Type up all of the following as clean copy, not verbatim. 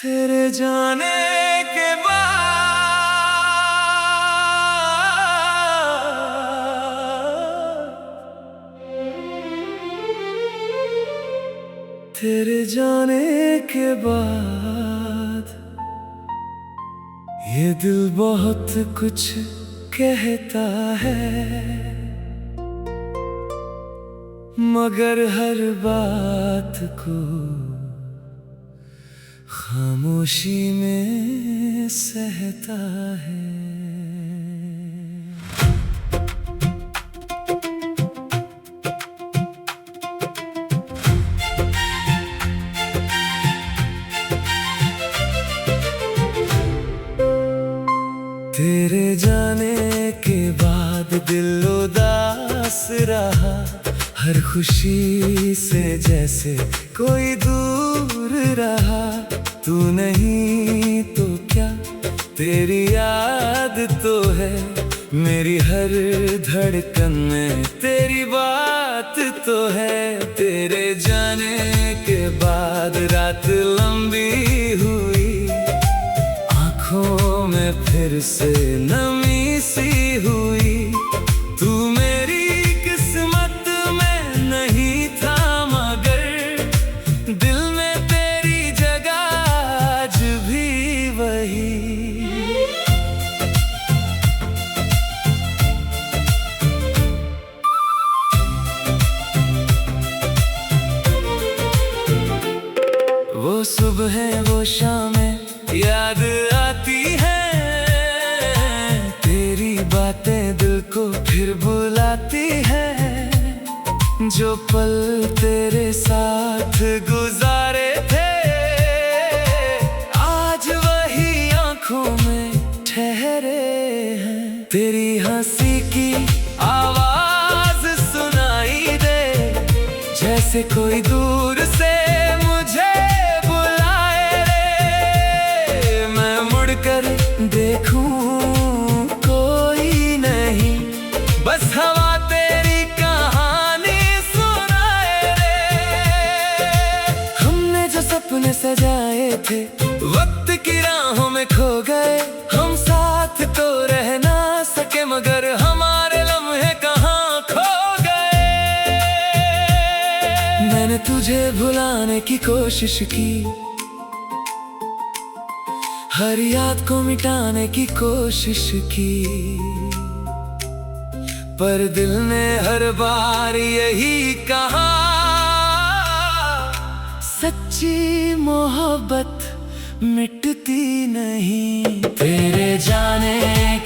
तेरे जाने के बाद, तेरे जाने के बाद ये दिल बहुत कुछ कहता है, मगर हर बात को खामोशी में सहता है। तेरे जाने के बाद दिल उदास रहा, हर खुशी से जैसे कोई दूर रहा। तू नहीं तो क्या तेरी याद तो है, मेरी हर धड़कन में तेरी बात तो है। तेरे जाने के बाद रात लंबी हुई, आँखों में फिर से नमी सी हुई। तू मेरी किस्मत में नहीं था, मगर दिल में तेरी जगह आज भी वही। वो सुबह वो शामें याद आती है, तेरी बातें दिल को फिर बुलाती है। जो पल तेरे साथ गुजारे थे, आज वही आंखों में ठहरे हैं। तेरी हंसी की आवाज सुनाई दे, जैसे कोई दूर से मुझे बुलाए रे। मैं मुड़कर देखूं कोई नहीं, बस हवा तेरी कहानी सुनाए रे। हमने जो सपने सजाए थे, वक्त की राहों में खो गए। हम साथ तो रह ना सके, मगर हमारे लम्हे कहाँ खो गए। मैंने तुझे भुलाने की कोशिश की, हर याद को मिटाने की कोशिश की, पर दिल ने हर बार यही कहा, सच्ची मोहब्बत मिटती नहीं। तेरे जाने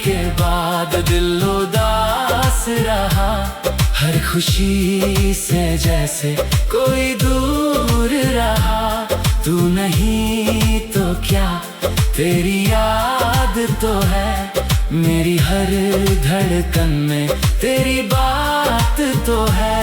के बाद दिल उदास रहा, हर खुशी से जैसे कोई दूर रहा। तू नहीं तो क्या तेरी याद तो है, मेरी हर धड़कन में तेरी बात तो है।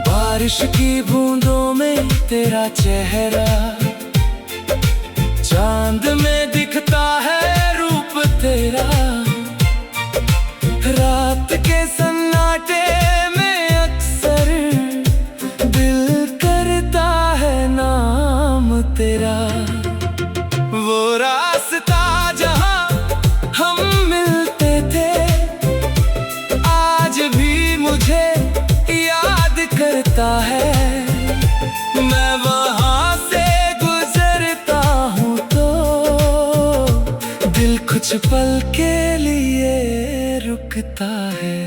बारिश की बूंदों में तेरा चेहरा, चांद में दिखता है रूप तेरा। रात के सन्नाटे में अक्सर दिल करता है नाम तेरा। वो रास्ता जहां हम मिलते थे, आज भी मुझे याद करता है। मैं वहां से गुजरता हूँ तो दिल कुछ पल के लिए रुकता है।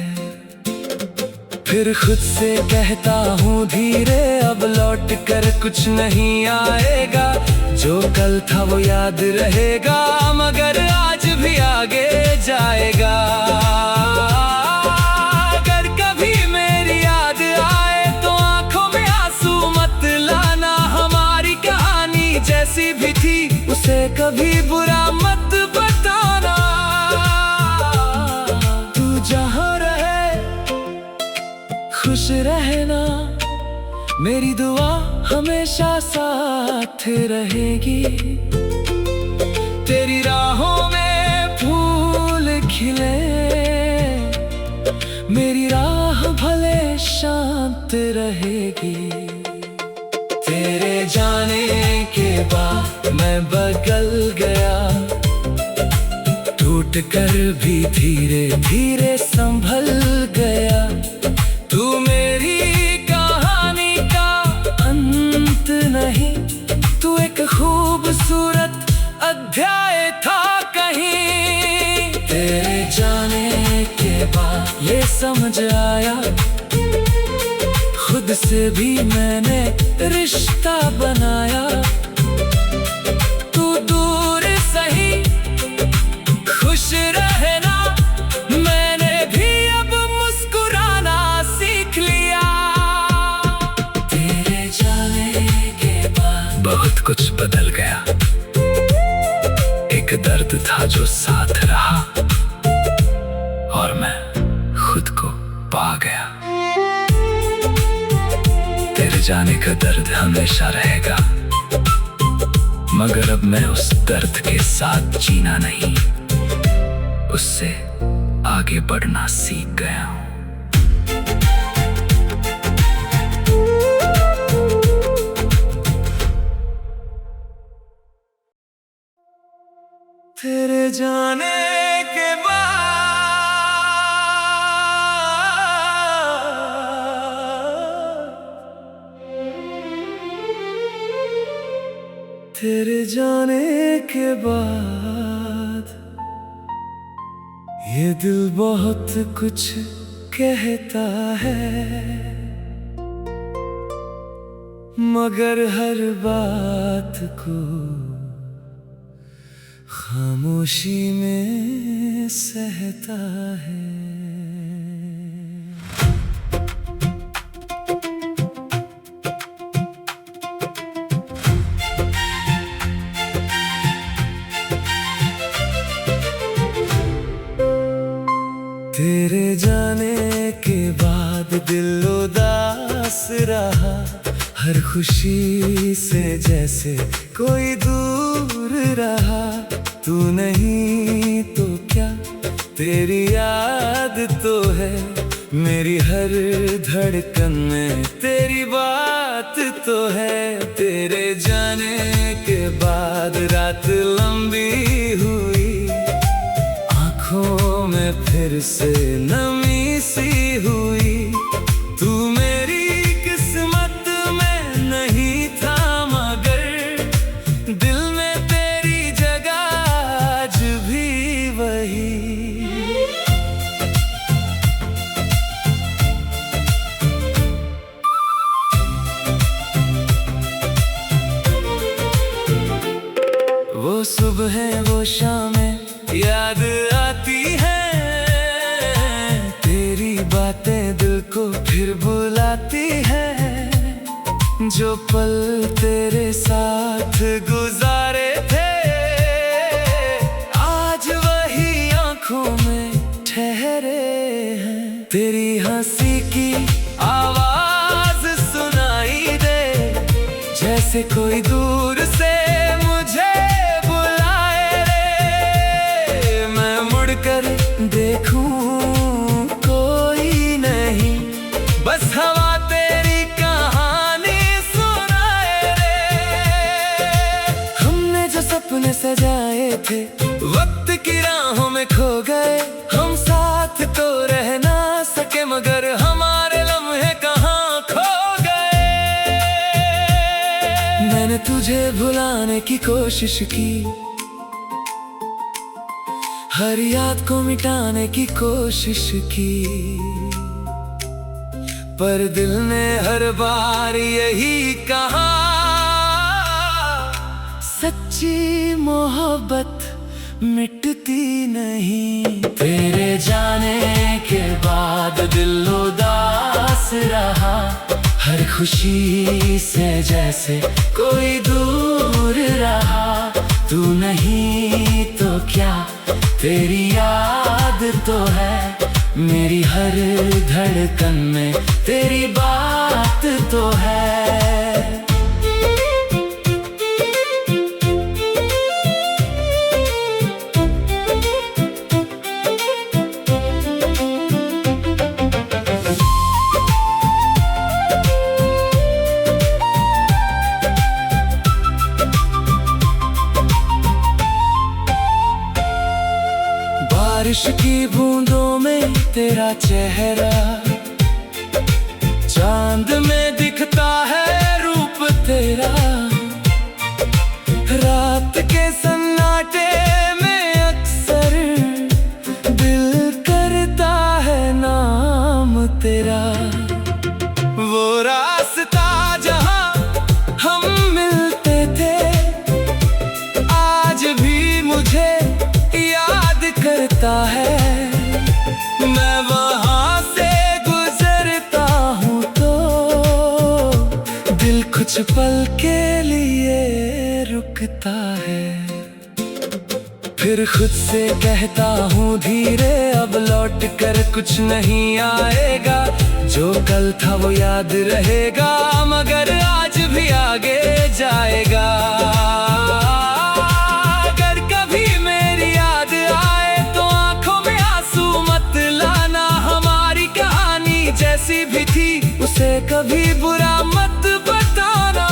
फिर खुद से कहता हूँ धीरे, अब लौट कर कुछ नहीं आएगा। जो कल था वो याद रहेगा, मगर आज भी आगे जाएगा। अगर कभी मेरी याद आए तो आंखों में आंसू मत लाना। हमारी कहानी जैसी भी थी उसे कभी बुरा मत बताना। तू जहाँ रहे खुश रहना, मेरी दुआ हमेशा साथ रहेगी। तेरी राहों में फूल खिले, मेरी राह भले शांत रहेगी। तेरे जाने के बाद मैं बदल गया, टूट कर भी धीरे धीरे संभल गया। तू मेरी कहानी का अंत नहीं, तू एक खूबसूरत अध्याय था कहीं। तेरे जाने के बाद ये समझ आया, खुद से भी मैंने रिश्ता बनाया। तू दूर सही खुश रहना, मैंने भी अब मुस्कुराना सीख लिया। तेरे जाने के बाद बहुत कुछ बदल गया, एक दर्द था जो साथ रहा और मैं खुद को पा गया। तेरे जाने का दर्द हमेशा रहेगा, मगर अब मैं उस दर्द के साथ जीना नहीं, उससे आगे बढ़ना सीख गया हूँ। तेरे जाने के बाद तेरे जाने के बाद ये दिल बहुत कुछ कहता है, मगर हर बात को खामोशी में सहता है। तेरे जाने के बाद दिल उदास रहा, हर खुशी से जैसे कोई दूर रहा। तू नहीं तो क्या, तेरी याद तो है मेरी हर धड़कन में, तेरी बात तो है। तेरे जाने के बाद रात लंबी हुई, आँखों में फिर से नमी सी हुई। तू मेरी किस्मत में नहीं था, मगर दिल में तेरी जगह आज भी वही। वो सुबह वो शामें याद आती है, तेरी बातें दिल को फिर बुलाती है। जो पल तेरे साथ गुजारे थे, आज वही आंखों में ठहरे हैं। तेरी हंसी की आवाज सुनाई दे, जैसे कोई दूर से मुझे बुलाए रे। मैं मुड़कर देखूं कोई नहीं, बस हवा तेरी कहानी सुनाए रे। हमने जो सपने सजाए थे, वक्त की राहों में खो गए। हम साथ तो रह ना सके, मगर हमारे लम्हे कहाँ खो गए। मैंने तुझे भुलाने की कोशिश की, हर याद को मिटाने की कोशिश की, पर दिल ने हर बार यही कहा, सच्ची मोहब्बत मिटती नहीं। तेरे जाने के बाद दिल उदास रहा, हर खुशी से जैसे कोई दूर रहा। तू नहीं तो क्या, तेरी याद तो है मेरी हर धड़कन में तेरी बात तो है। बारिश की बूंदों में तेरा चेहरा, चांद में दिखता है रूप तेरा। रात के सन्नाटे में अक्सर दिल करता है नाम तेरा। वो रास्ता जहां हम मिलते थे आज भी मुझे याद करता है। मैं वहां से गुजरता हूँ तो दिल कुछ पल के लिए रुकता है। फिर खुद से कहता हूँ धीरे अब लौट कर कुछ नहीं आएगा। जो कल था वो याद रहेगा मगर आज भी आगे जाएगा। जैसी भी थी उसे कभी बुरा मत बताना।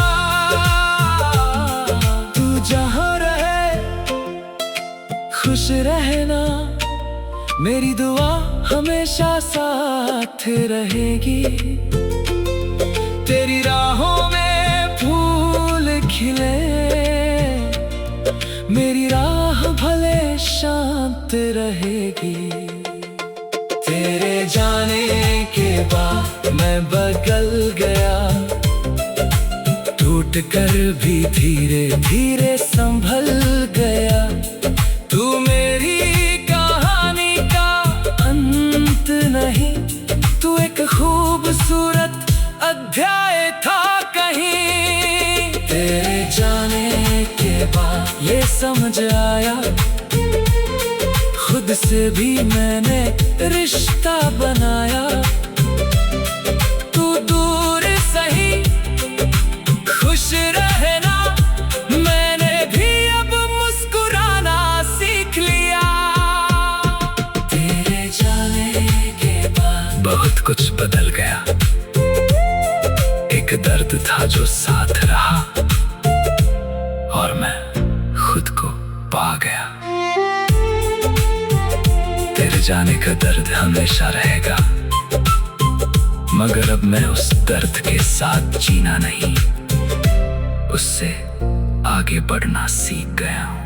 तू जहाँ रहे खुश रहना, मेरी दुआ हमेशा साथ रहेगी। तेरी राहों में फूल खिले, मेरी राह भले शांत रहेगी। तेरे जाने के बाद मैं बदल गया, टूट कर भी धीरे धीरे संभल गया। तू मेरी कहानी का अंत नहीं, तू एक खूबसूरत अध्याय था कहीं। तेरे जाने के बाद ये समझ आया खुद से भी मैंने रिश्ता बनाया। तू दूर सही खुश रहना, मैंने भी अब मुस्कुराना सीख लिया। तेरे जाने के बाद बहुत कुछ बदल गया। एक दर्द था जो साथ रहा और मैं खुद को पा गया। तेरे जाने का दर्द हमेशा रहेगा मगर अब मैं उस दर्द के साथ जीना नहीं, उससे आगे बढ़ना सीख गया हूं।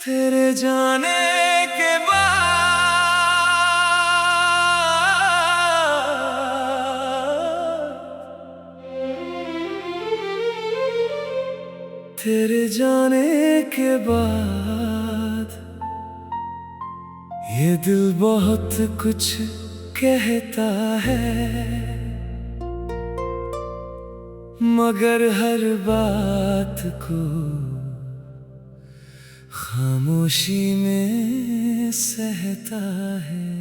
तेरे जाने के बाद तेरे जाने के बाद ये दिल बहुत कुछ कहता है मगर हर बात को खामोशी में सहता है।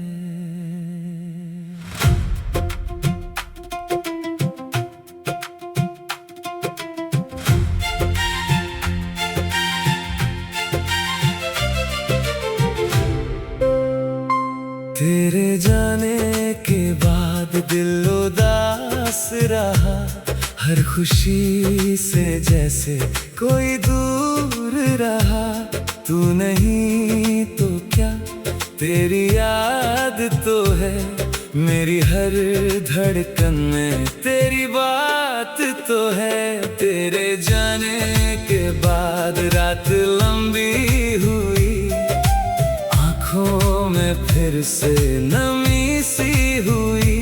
तेरे जाने के बाद दिल उदास रहा, हर खुशी से जैसे कोई दूर रहा। तू नहीं तो क्या तेरी याद तो है, मेरी हर धड़कन में तेरी बात तो है। तेरे जाने के बाद रात लंबी हुई, आँखों में फिर से नमी सी हुई।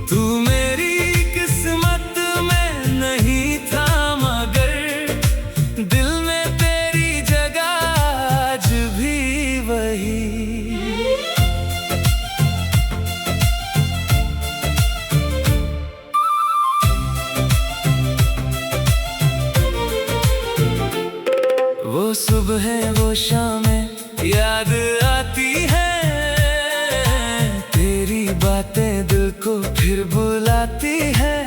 तू मेरी किस्मत में नहीं था मगर दिल में तेरी जगह आज भी वही। सुबह वो शामें याद आती है, तेरी बातें दिल को फिर बुलाती है।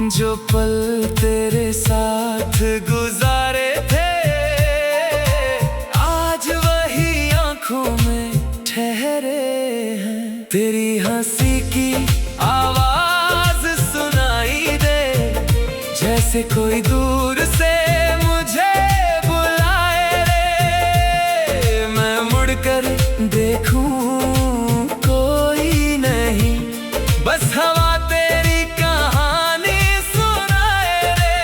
जो पल तेरे साथ गुजारे थे, आज वही आंखों में ठहरे हैं। तेरी हंसी की आवाज सुनाई दे, जैसे कोई दूर से मुझे बुलाए रे। मैं मुड़कर देखूं कोई नहीं, बस हवा तेरी कहानी सुनाए रे।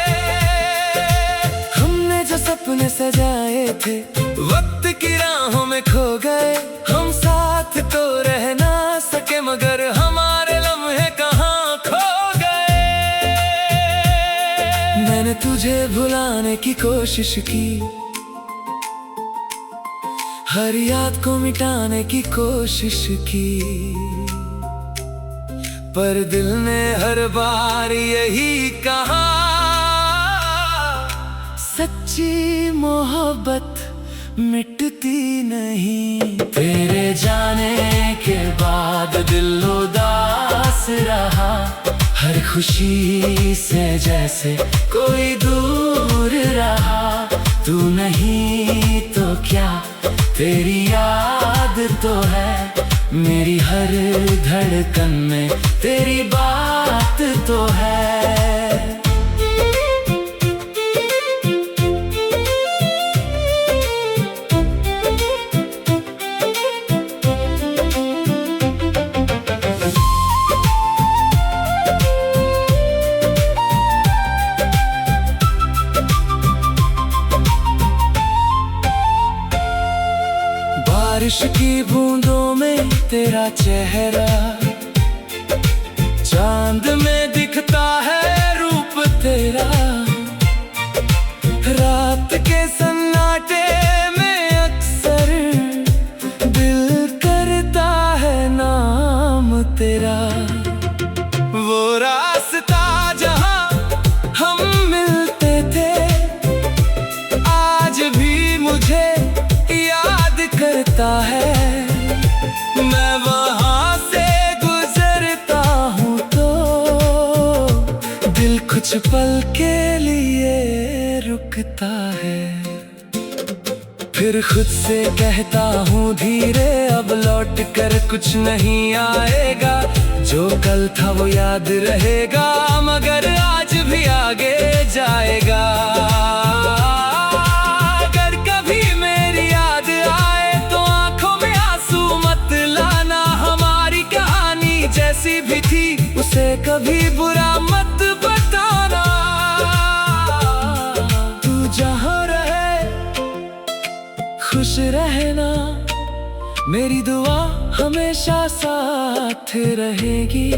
हमने जो सपने सजाए थे, वक्त की राहों में खो गए। हम साथ तो रह ना सके, मगर हमारे लम्हे कहाँ खो गए। मैंने तुझे भुलाने की कोशिश की, हर याद को मिटाने की कोशिश की, पर दिल ने हर बार यही कहा, सच्ची मोहब्बत मिटती नहीं। तेरे जाने के बाद दिल उदास रहा, हर खुशी से जैसे कोई दूर रहा। तू नहीं तो क्या, तेरी याद तो है मेरी हर धड़कन में, तेरी बात तो है। बारिश की बूंदों में तेरा चेहरा, चांद में दिखता है रूप तेरा। रात के सन्नाटे में अक्सर दिल करता है नाम तेरा। वो रास्ता जहां हम मिलते थे, आज भी मुझे करता है। मैं वहां से गुजरता हूँ तो दिल कुछ पल के लिए रुकता है। फिर खुद से कहता हूँ धीरे, अब लौट कर कुछ नहीं आएगा। जो कल था वो याद रहेगा, मगर आज भी आगे जाएगा। जैसी भी थी उसे कभी बुरा मत बताना। तू जहाँ रहे खुश रहना, मेरी दुआ हमेशा साथ रहेगी।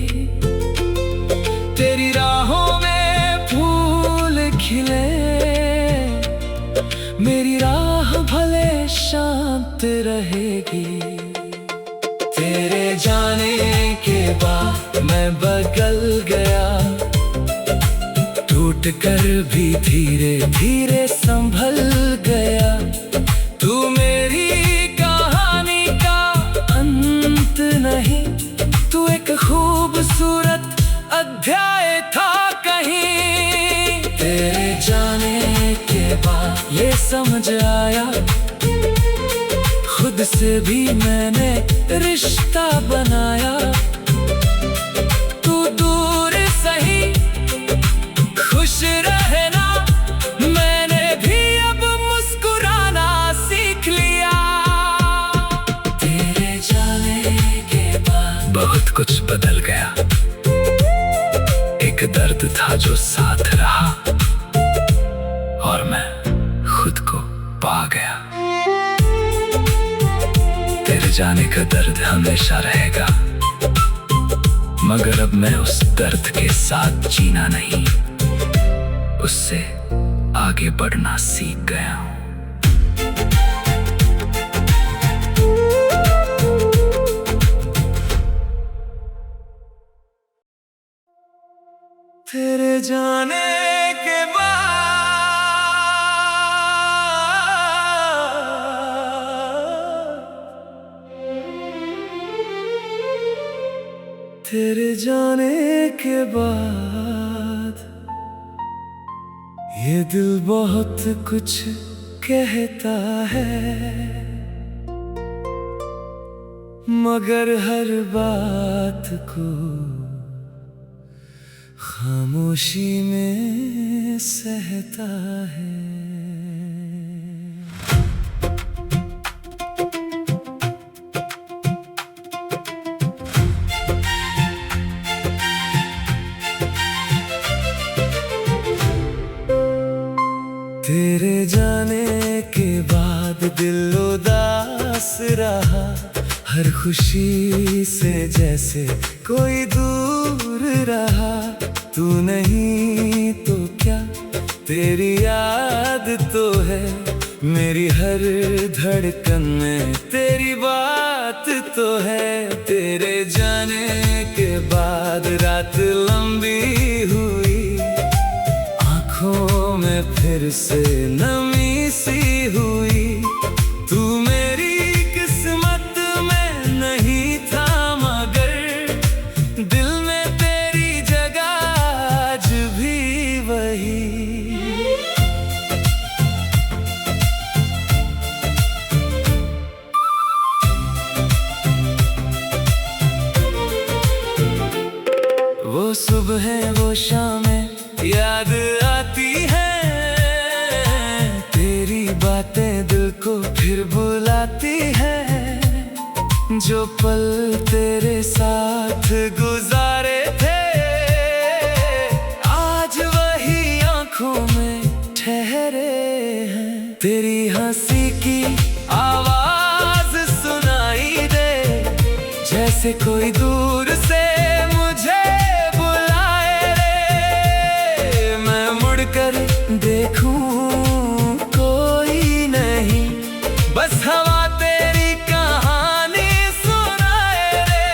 तेरी राहों में फूल खिले, मेरी राह भले शांत रहेगी। तेरे जाने के बाद मैं बदल गया, टूट कर भी धीरे धीरे संभल गया। तू मेरी कहानी का अंत नहीं, तू एक खूबसूरत अध्याय था कहीं। तेरे जाने के बाद ये समझ आया, खुद से भी मैंने रिश्ता बनाया। तू दूर सही खुश रहना, मैंने भी अब मुस्कुराना सीख लिया। तेरे जाने के बाद बहुत कुछ बदल गया। एक दर्द था जो साथ रहा, और मैं खुद को पा गया। तेरे जाने का दर्द हमेशा रहेगा, मगर अब मैं उस दर्द के साथ जीना नहीं, उससे आगे बढ़ना सीख गया हूं। तेरे जाने के बाद तेरे जाने के बाद ये दिल बहुत कुछ कहता है, मगर हर बात को खामोशी में सहता है। तेरे जाने के बाद दिल उदास रहा, हर खुशी से जैसे कोई दूर रहा। तू नहीं तो क्या तेरी याद तो है, मेरी हर धड़कन में तेरी बात तो है। तेरे जाने के बाद रात लंबी हुई, आँखों में फिर से नमी सी हुई। तू मेरी किस्मत में नहीं था, मगर दिल में तेरी जगह आज भी वही। वो सुबह वो शामें याद आती है, तेरी बातें दिल को फिर बुलाती है। जो पल तेरे साथ गुजारे थे, आज वही आंखों में ठहरे हैं। तेरी हंसी की आवाज सुनाई दे, जैसे कोई दूर से मुझे बुलाए रे। मैं मुड़कर देखूं कोई नहीं, बस हवा तेरी कहानी सुनाए रे।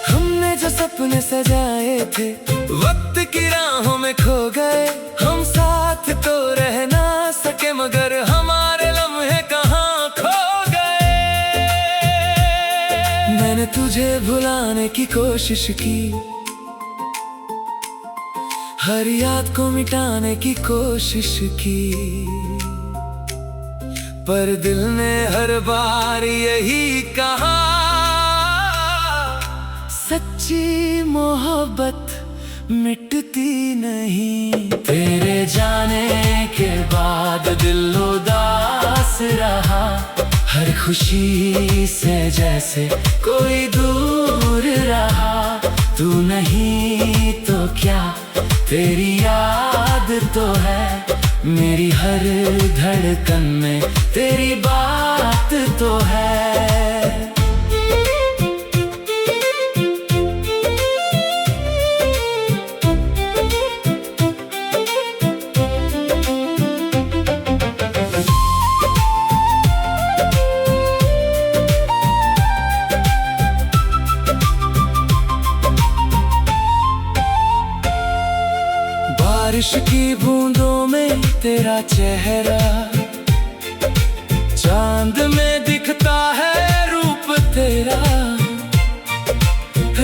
हमने जो सपने सजाए थे, वक्त की राहों में खो गए। हम साथ तो रह ना सके, मगर हमारे लम्हे कहाँ खो गए। मैंने तुझे भुलाने की कोशिश की, हर याद को मिटाने की कोशिश की, पर दिल ने हर बार यही कहा, सच्ची मोहब्बत मिटती नहीं। तेरे जाने के बाद दिल उदास रहा, हर खुशी से जैसे कोई दूर रहा। तू नहीं तो क्या तेरी याद तो है, मेरी हर धड़कन में तेरी बात तो है। बारिश की बूंदों में तेरा चेहरा, चांद में दिखता है रूप तेरा।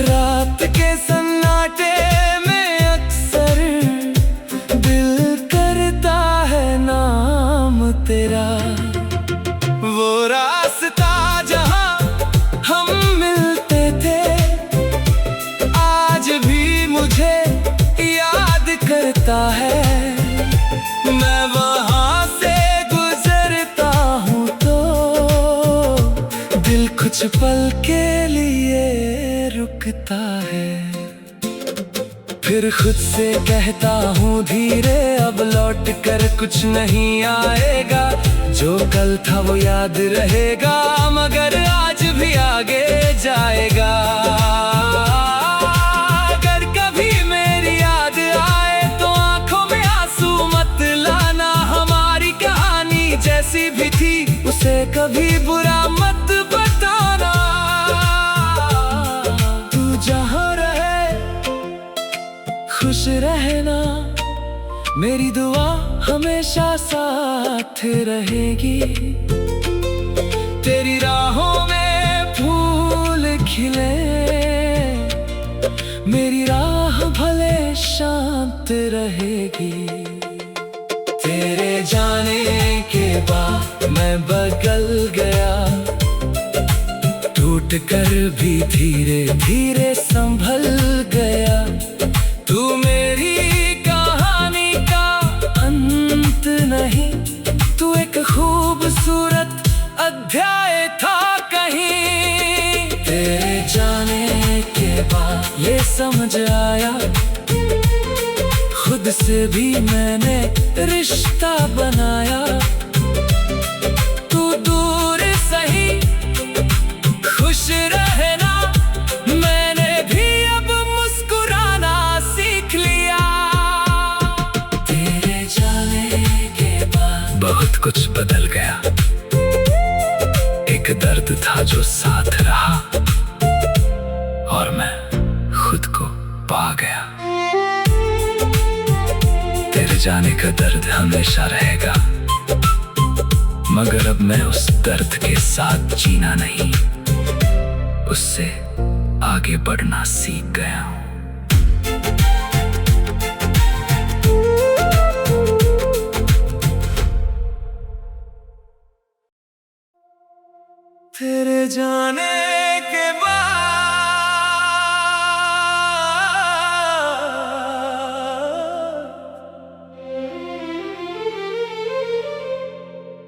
रात के सन्नाटे में अक्सर दिल करता है नाम तेरा। वो रास्ता जहां हम मिलते थे, आज भी मुझे याद करता है। मैं वहां से गुजरता हूँ तो दिल कुछ पल के लिए रुकता है। फिर खुद से कहता हूँ धीरे, अब लौट कर कुछ नहीं आएगा। जो कल था वो याद रहेगा, मगर आज भी आगे जाएगा। अगर कभी मेरी याद आए तो आंखों में आंसू मत लाना। हमारी कहानी जैसी भी थी उसे कभी बुरा मत बताना। तू जहाँ रहे खुश रहना, मेरी दुआ हमेशा साथ रहेगी। तेरी राहों में फूल खिले मेरी राह भले शांत रहेगी। तेरे जाने के बाद मैं बदल गया, टूट कर भी धीरे धीरे संभल गया। तू मेरी कहानी का अंत नहीं, तू एक खूबसूरत अध्याय था कहीं। तेरे जाने के बाद ये समझ आया, खुद से भी मैंने रिश्ता बनाया। तू दूर सही खुश रहना, मैंने भी अब मुस्कुराना सीख लिया। तेरे जाने के बाद बहुत कुछ बदल गया। एक दर्द था जो साथ रहा, और मैं खुद को पा गया। तेरे जाने का दर्द हमेशा रहेगा, मगर अब मैं उस दर्द के साथ जीना नहीं, उससे आगे बढ़ना सीख गया हूं। तेरे जाने के बाद,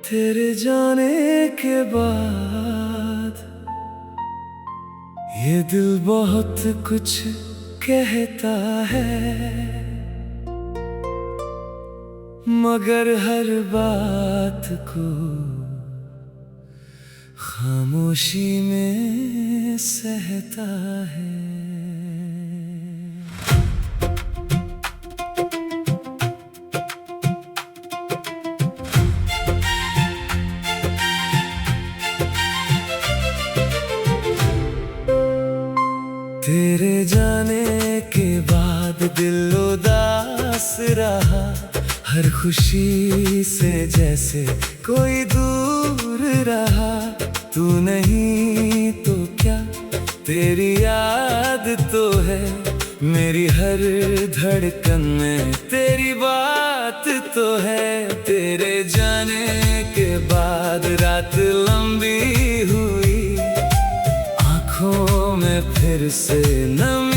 तेरे जाने के बाद ये दिल बहुत कुछ कहता है, मगर हर बात को खामोशी में सहता है। तेरे जाने के बाद दिल उदास रहा, हर खुशी से जैसे कोई दूर रहा। तू नहीं तो क्या, तेरी याद तो है मेरी हर धड़कन में, तेरी बात तो है। तेरे जाने के बाद रात लंबी हुई, आँखों में फिर से नमी